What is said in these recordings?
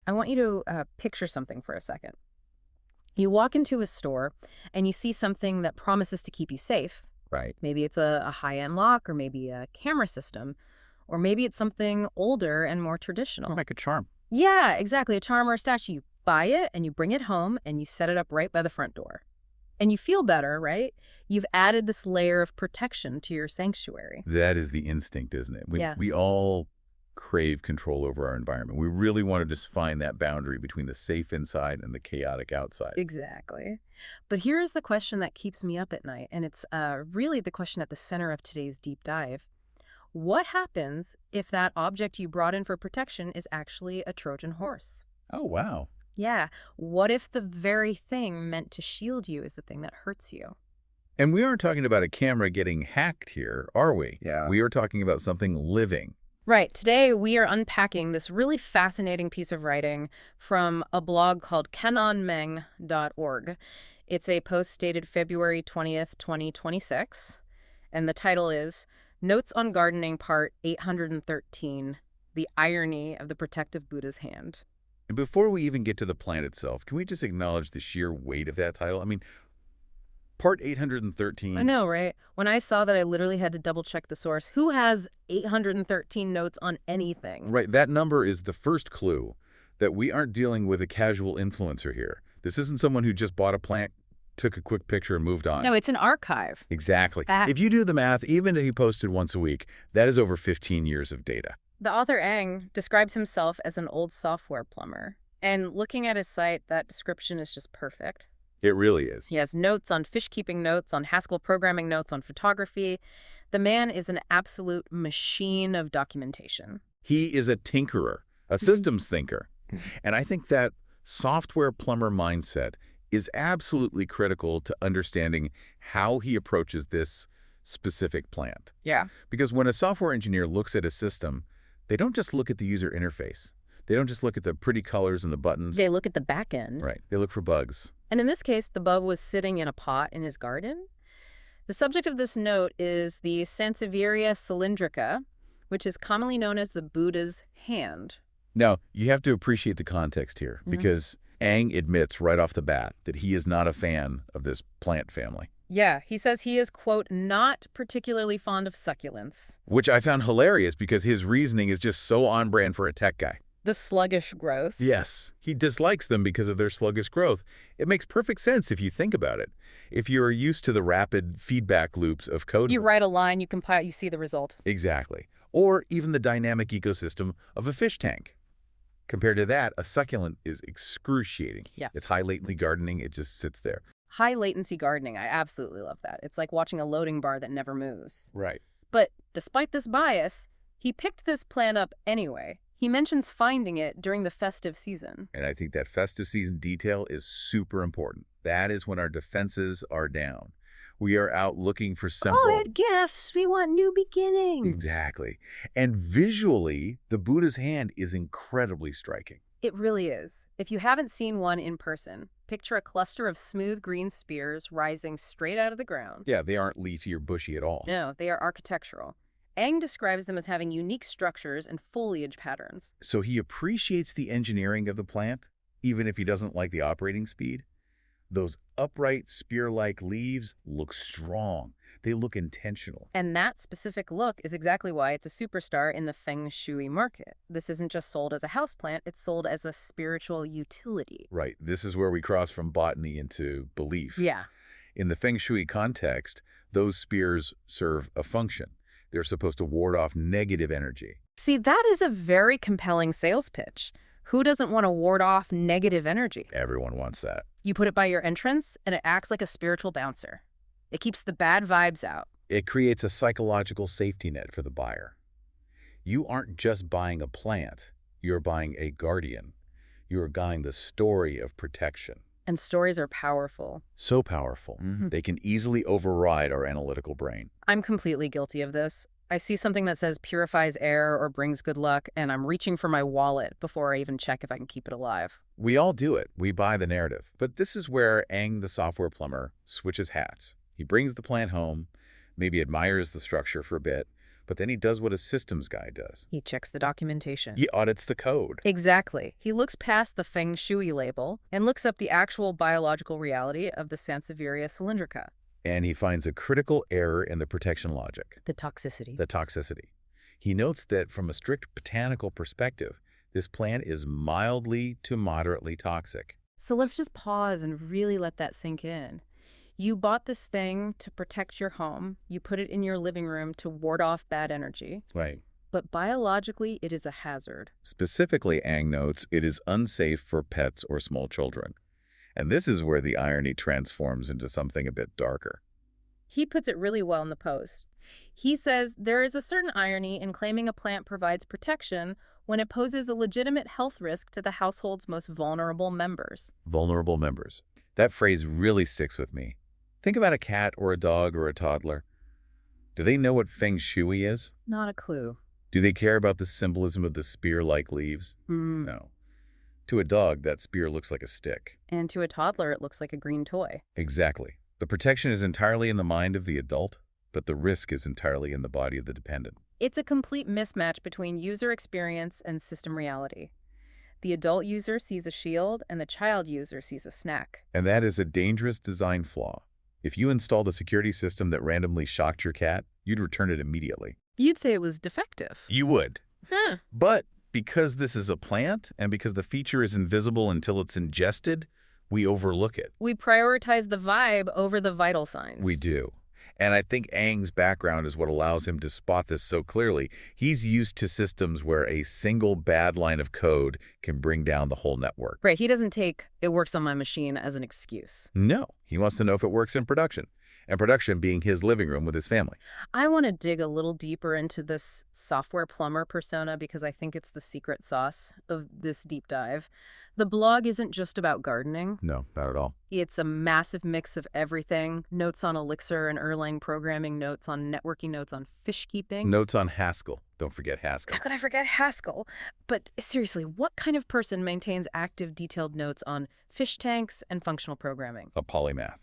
I want you to picture something for a second. You walk into a store and you see something that promises to keep you safe. Right. Maybe it's a high-end lock, or maybe a camera system, or maybe it's something older and more traditional. Like a charm. Yeah, exactly. A charm or a statue. You buy it and you bring it home and you set it up right by the front door. And you feel better, right? You've added this layer of protection to your sanctuary. That is the instinct, isn't it? Yeah. We all crave control over our environment. We really want to just find that boundary between the safe inside and the chaotic outside. Exactly. But here is the question that keeps me up at night, and it's really the question at the center of today's deep dive. What happens if that object you brought in for protection is actually a Trojan horse? Oh, wow. Yeah. What if the very thing meant to shield you is the thing that hurts you? And we aren't talking about a camera getting hacked here, are we? Yeah. We are talking about something living. Right. Today, we are unpacking this really fascinating piece of writing from a blog called canonmeng.org. It's a post dated February 20th, 2026, and the title is Notes on Gardening, Part 813, The Irony of the Protective Buddha's Hand. And before we even get to the plant itself, can we just acknowledge the sheer weight of that title? I mean, Part 813. I know, right? When I saw that, I literally had to double-check the source. Who has 813 notes on anything? Right, that number is the first clue that we aren't dealing with a casual influencer here. This isn't someone who just bought a plant, took a quick picture, and moved on. No, it's an archive. Exactly. Fact. If you do the math, even if he posted once a week, that is over 15 years of data. The author Eng describes himself as an old software plumber. And looking at his site, that description is just perfect. It really is. He has notes on fish-keeping notes, on Haskell programming notes, on photography. The man is an absolute machine of documentation. He is a tinkerer, a systems thinker. And I think that software plumber mindset is absolutely critical to understanding how he approaches this specific plant. Yeah. Because when a software engineer looks at a system, they don't just look at the user interface. They don't just look at the pretty colors and the buttons. They look at the back end. Right. They look for bugs. And in this case, the bug was sitting in a pot in his garden. The subject of this note is the Sansevieria cylindrica, which is commonly known as the Buddha's hand. Now, you have to appreciate the context here, because Eng admits right off the bat that he is not a fan of this plant family. Yeah, he says he is, quote, not particularly fond of succulents. Which I found hilarious because his reasoning is just so on brand for a tech guy. The sluggish growth. Yes, he dislikes them because of their sluggish growth. It makes perfect sense if you think about it. If you're used to the rapid feedback loops of code. You write a line, you compile, you see the result. Exactly. Or even the dynamic ecosystem of a fish tank. Compared to that, a succulent is excruciating. Yes. It's high latency gardening. It just sits there. High latency gardening. I absolutely love that. It's like watching a loading bar that never moves. Right. But despite this bias, he picked this plant up anyway. He mentions finding it during the festive season. And I think that festive season detail is super important. That is when our defenses are down. We are out looking for simple... Oh, gifts. We want new beginnings. Exactly. And visually, the Buddha's hand is incredibly striking. It really is. If you haven't seen one in person, picture a cluster of smooth green spears rising straight out of the ground. Yeah, they aren't leafy or bushy at all. No, they are architectural. Eng describes them as having unique structures and foliage patterns. So he appreciates the engineering of the plant, even if he doesn't like the operating speed. Those upright, spear-like leaves look strong. They look intentional. And that specific look is exactly why it's a superstar in the Feng Shui market. This isn't just sold as a houseplant, it's sold as a spiritual utility. Right. This is where we cross from botany into belief. Yeah. In the Feng Shui context, those spears serve a function. They're supposed to ward off negative energy. See, that is a very compelling sales pitch. Who doesn't want to ward off negative energy? Everyone wants that. You put it by your entrance, and it acts like a spiritual bouncer. It keeps the bad vibes out. It creates a psychological safety net for the buyer. You aren't just buying a plant. You're buying a guardian. You're buying the story of protection. And stories are powerful. So powerful. They can easily override our analytical brain. I'm completely guilty of this. I see something that says purifies air or brings good luck, and I'm reaching for my wallet before I even check if I can keep it alive. We all do it. We buy the narrative. But this is where Eng, the software plumber, switches hats. He brings the plant home, maybe admires the structure for a bit, But then he does what a systems guy does. He checks the documentation. He audits the code. Exactly. He looks past the Feng Shui label and looks up the actual biological reality of the Sansevieria cylindrica. And he finds a critical error in the protection logic. The toxicity. The toxicity. He notes that from a strict botanical perspective, this plant is mildly to moderately toxic. So let's just pause and really let that sink in. You bought this thing to protect your home. You put it in your living room to ward off bad energy. Right. But biologically, it is a hazard. Specifically, Ang notes, it is unsafe for pets or small children. And this is where the irony transforms into something a bit darker. He puts it really well in the post. He says there is a certain irony in claiming a plant provides protection when it poses a legitimate health risk to the household's most vulnerable members. Vulnerable members. That phrase really sticks with me. Think about a cat or a dog or a toddler. Do they know what Feng Shui is? Not a clue. Do they care about the symbolism of the spear-like leaves? No. To a dog, that spear looks like a stick. And to a toddler, it looks like a green toy. Exactly. The protection is entirely in the mind of the adult, but the risk is entirely in the body of the dependent. It's a complete mismatch between user experience and system reality. The adult user sees a shield, and the child user sees a snack. And that is a dangerous design flaw. If you installed a security system that randomly shocked your cat, you'd return it immediately. You'd say it was defective. You would. Huh. But because this is a plant, and because the feature is invisible until it's ingested, we overlook it. We prioritize the vibe over the vital signs. We do. And I think Ang's background is what allows him to spot this so clearly. He's used to systems where a single bad line of code can bring down the whole network. Right, he doesn't take "it works on my machine" as an excuse. No, he wants to know if it works in production, and production being his living room with his family. I want to dig a little deeper into this software plumber persona because I think it's the secret sauce of this deep dive. The blog isn't just about gardening. No, not at all. It's a massive mix of everything. Notes on Elixir and Erlang programming, notes on networking, notes on fish keeping. Notes on Haskell. Don't forget Haskell. How could I forget Haskell? But seriously, what kind of person maintains active, detailed notes on fish tanks and functional programming? A polymath.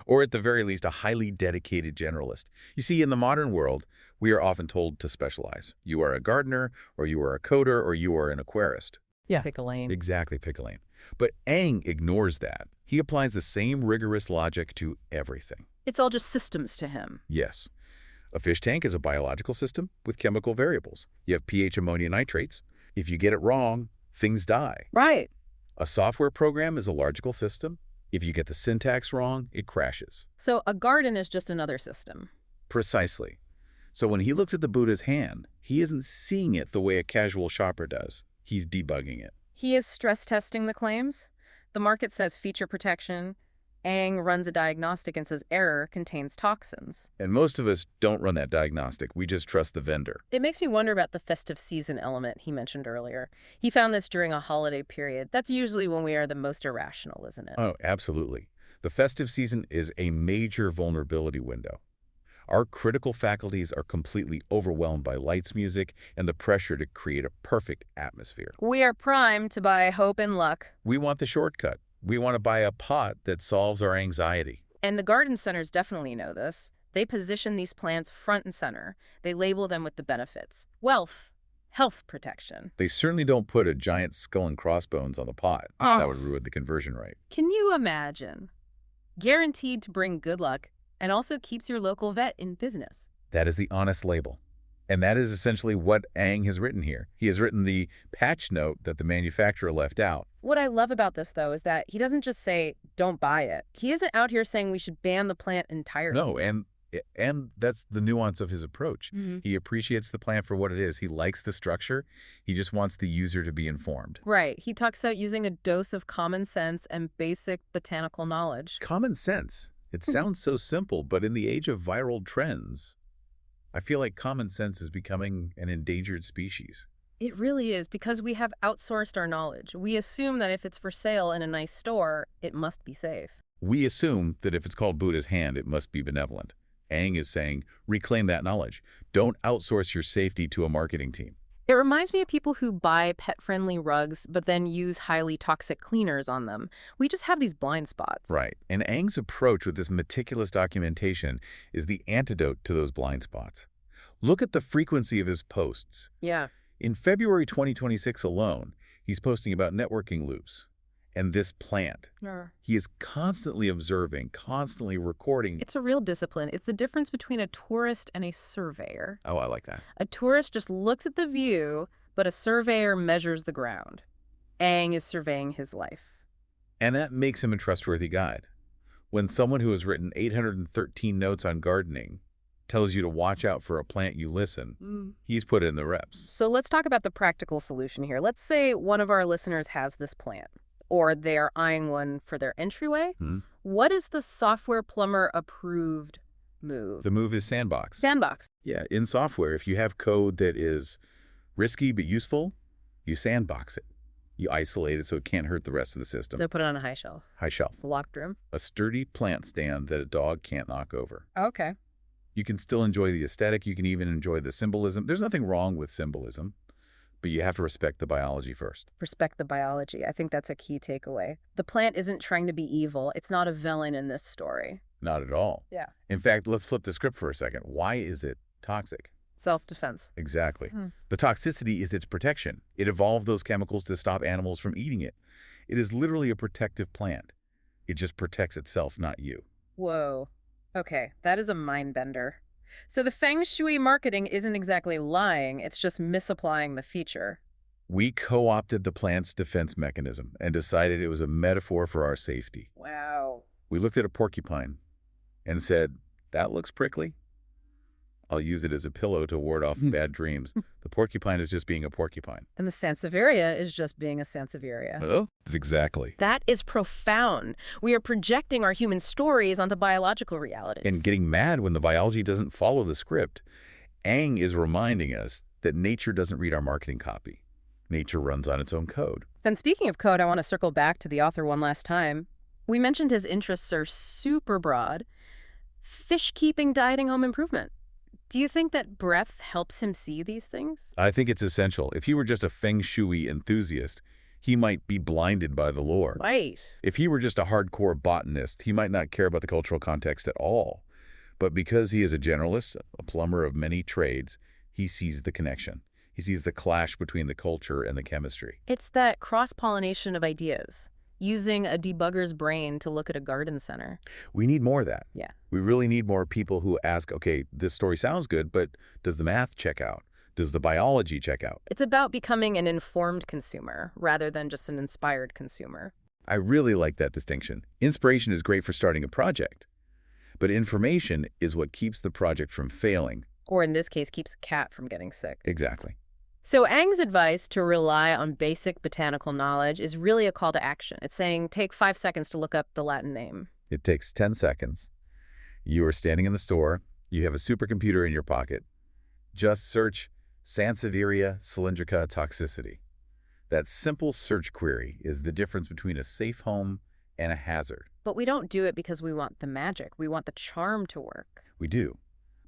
Or at the very least, a highly dedicated generalist. You see, in the modern world, we are often told to specialize. You are a gardener, or you are a coder, or you are an aquarist. Yeah. Pick a lane. Exactly, pick a lane. But Ang ignores that. He applies the same rigorous logic to everything. It's all just systems to him. Yes. A fish tank is a biological system with chemical variables. You have pH ammonia nitrates. If you get it wrong, things die. Right. A software program is a logical system. If you get the syntax wrong, it crashes. So a garden is just another system. Precisely. So when he looks at the Buddha's hand, he isn't seeing it the way a casual shopper does. He's debugging it. He is stress testing the claims. The market says feature protection. Ang runs a diagnostic and says error contains toxins. And most of us don't run that diagnostic. We just trust the vendor. It makes me wonder about the festive season element he mentioned earlier. He found this during a holiday period. That's usually when we are the most irrational, isn't it? Oh, absolutely. The festive season is a major vulnerability window. Our critical faculties are completely overwhelmed by lights, music, and the pressure to create a perfect atmosphere. We are primed to buy hope and luck. We want the shortcut. We want to buy a pot that solves our anxiety. And the garden centers definitely know this. They position these plants front and center. They label them with the benefits. Wealth, health protection. They certainly don't put a giant skull and crossbones on the pot. Oh. That would ruin the conversion rate. Can you imagine? Guaranteed to bring good luck and also keeps your local vet in business. That is the honest label. And that is essentially what Ang has written here. He has written the patch note that the manufacturer left out. What I love about this, though, is that he doesn't just say, don't buy it. He isn't out here saying we should ban the plant entirely. No, and that's the nuance of his approach. Mm-hmm. He appreciates the plant for what it is. He likes the structure. He just wants the user to be informed. Right. He talks about using a dose of common sense and basic botanical knowledge. Common sense. It sounds so simple, but in the age of viral trends, I feel like common sense is becoming an endangered species. It really is, because we have outsourced our knowledge. We assume that if it's for sale in a nice store, it must be safe. We assume that if it's called Buddha's hand, it must be benevolent. Ang is saying, reclaim that knowledge. Don't outsource your safety to a marketing team. It reminds me of people who buy pet-friendly rugs but then use highly toxic cleaners on them. We just have these blind spots. Right. And Ang's approach with this meticulous documentation is the antidote to those blind spots. Look at the frequency of his posts. Yeah. In February 2026 alone, he's posting about networking loops and this plant. He is constantly observing, constantly recording. It's a real discipline. It's the difference between a tourist and a surveyor. Oh, I like that. A tourist just looks at the view, but a surveyor measures the ground. Aang is surveying his life. And that makes him a trustworthy guide. When someone who has written 813 notes on gardening tells you to watch out for a plant you listen, he's put in the reps. So let's talk about the practical solution here. Let's say one of our listeners has this plant, or they're eyeing one for their entryway. What is the software plumber approved move? The move is sandbox. Sandbox. Yeah, in software, if you have code that is risky but useful, you sandbox it. You isolate it so it can't hurt the rest of the system. So put it on a high shelf. High shelf. Locked room. A sturdy plant stand that a dog can't knock over. Okay. You can still enjoy the aesthetic. You can even enjoy the symbolism. There's nothing wrong with symbolism, but you have to respect the biology first. Respect the biology. I think that's a key takeaway. The plant isn't trying to be evil. It's not a villain in this story. Not at all. Yeah. In fact, let's flip the script for a second. Why is it toxic? Self-defense. Exactly. The toxicity is its protection. It evolved those chemicals to stop animals from eating it. It is literally a protective plant. It just protects itself, not you. Whoa. Okay, that is a mind bender. So the Feng Shui marketing isn't exactly lying, it's just misapplying the feature. We co-opted the plant's defense mechanism and decided it was a metaphor for our safety. Wow. We looked at a porcupine and said, that looks prickly. I'll use it as a pillow to ward off bad dreams. The porcupine is just being a porcupine. And the Sansevieria is just being a Sansevieria. Oh, exactly. That is profound. We are projecting our human stories onto biological realities. And getting mad when the biology doesn't follow the script. Aang is reminding us that nature doesn't read our marketing copy. Nature runs on its own code. Then speaking of code, I want to circle back to the author one last time. We mentioned his interests are super broad. Fish keeping, dieting, home improvement. Do you think that breadth helps him see these things? I think it's essential. If he were just a Feng Shui enthusiast, he might be blinded by the lore. Right. If he were just a hardcore botanist, he might not care about the cultural context at all. But because he is a generalist, a plumber of many trades, he sees the connection. He sees the clash between the culture and the chemistry. It's that cross-pollination of ideas. Using a debugger's brain to look at a garden center. We need more of that. Yeah. We really need more people who ask, okay, this story sounds good, but does the math check out? Does the biology check out? It's about becoming an informed consumer rather than just an inspired consumer. I really like that distinction. Inspiration is great for starting a project, but information is what keeps the project from failing. Or in this case, keeps the cat from getting sick. Exactly. So Aang's advice to rely on basic botanical knowledge is really a call to action. It's saying take 5 seconds to look up the Latin name. It takes 10 seconds. You are standing in the store. You have a supercomputer in your pocket. Just search Sansevieria cylindrica toxicity. That simple search query is the difference between a safe home and a hazard. But we don't do it because we want the magic. We want the charm to work. We do.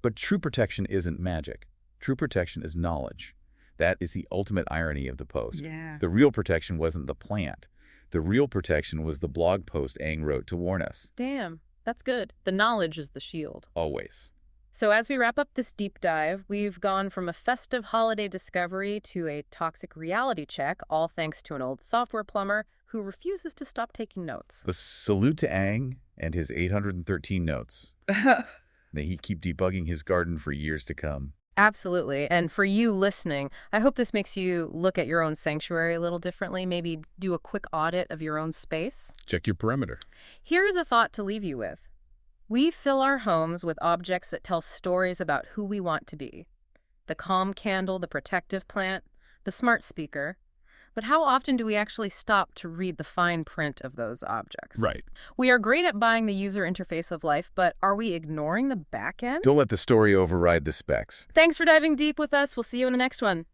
But true protection isn't magic. True protection is knowledge. That is the ultimate irony of the post. Yeah. The real protection wasn't the plant. The real protection was the blog post Aang wrote to warn us. Damn, that's good. The knowledge is the shield. Always. So as we wrap up this deep dive, we've gone from a festive holiday discovery to a toxic reality check, all thanks to an old software plumber who refuses to stop taking notes. The salute to Aang and his 813 notes. May he keep debugging his garden for years to come. Absolutely. And for you listening, I hope this makes you look at your own sanctuary a little differently, maybe do a quick audit of your own space. Check your perimeter. Here's a thought to leave you with. We fill our homes with objects that tell stories about who we want to be. The calm candle, the protective plant, the smart speaker. But how often do we actually stop to read the fine print of those objects? Right. We are great at buying the user interface of life, but are we ignoring the back end? Don't let the story override the specs. Thanks for diving deep with us. We'll see you in the next one.